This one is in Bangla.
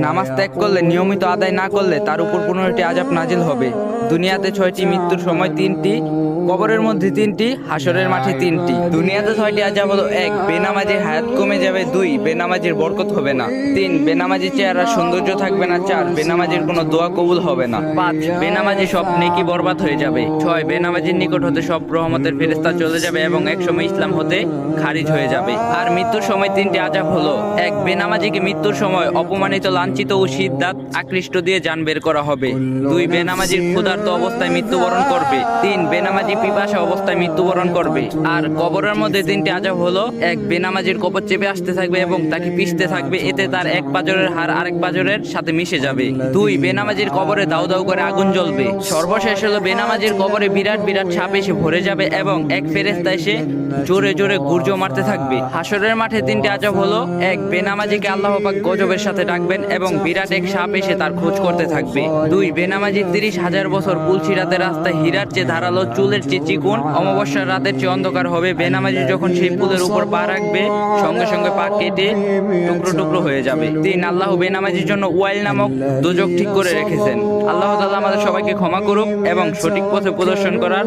নামাজ ত্যাগ করলে, নিয়মিত আদায় না করলে তার উপর 15টি আযাব নাজিল হবে। দুনিয়াতে 6টি, মৃত্যুর সময় 3টি, কবরের মধ্যে 3টি, হাসরের মাঠে 3টি। দুনিয়াতে 6টি আযাব হলো: 1. বেনামাজির হায়াত কমে যাবে। 2. বেনামাজির বরকত হবে না। 3. বেনামাজির চেহারা সৌন্দর্য থাকবে না। 4. বেনামাজির কোনো দোয়া কবুল হবে না। 5. বেনামাজি সব নেকি বরবাদ হয়ে যাবে। 6. বেনামাজির নিকট হতে সব রহমতের ফেরেশতা চলে যাবে এবং একসময় ইসলাম হতে খারিজ হয়ে যাবে। আর মৃত্যুর সময় 3টি আযাব হলো: 1. বেনামাজিকে মৃত্যুর সময় অপমানিত, লাঞ্ছিত ও সিদ্ধাত আকৃষ্ট দিয়ে জান বের করা হবে। 2. বেনামাজির ক্ষুধার্ত অবস্থায় মৃত্যুবরণ করবে। 3. বেনামাজি পিপাসা অবস্থায় মৃত্যুবরণ করবে। আর কবরের মধ্যে 3টি আযাব হলো: 1. বেনামাজির কবর চেপে আসতে থাকবে এবং তাকে পিষতে থাকবে, এতে তার এক পাজরের হাড় আরেক পাজরের সাথে মিশে যাবে। 2. বেনামাজির কবরে দাউ দাউ করে আগুন জ্বলবে। সর্বশেষ হলো বেনামাজির কবরে বিরাট বিরাট সাপ এসে ভরে যাবে এবং এক ফেরেশতা এসে জোরে জোরে গুর্জ মারতে থাকবে। হাসরের মাঠে 3টি আযাব হলো: 1. বেনামাজিকে আল্লাহ পাক গজবের সাথে ডাকবেন এবং বিরাট এক সাপ এসে তার খোঁজ করতে থাকবে। 2. বেনামাজি 30,000 বছর পুলসিরাতের রাস্তায় হীরার চেয়ে ধারালো, চুলের চেয়ে চিকুন, অমাবস্যার রাতের চেয়ে অন্ধকার হবে। বেনামাজি যখন সেই পুলের উপর পা রাখবে, সঙ্গে সঙ্গে পা কেটে টুকরো টুকরো হয়ে যাবে। 3. আল্লাহ বেনামাজির জন্য ওয়াইল নামক দোজখ ঠিক করে রেখেছেন। আল্লাহ তাআলা আমাদের সবাইকে ক্ষমা করুক এবং সঠিক পথে প্রদর্শন করার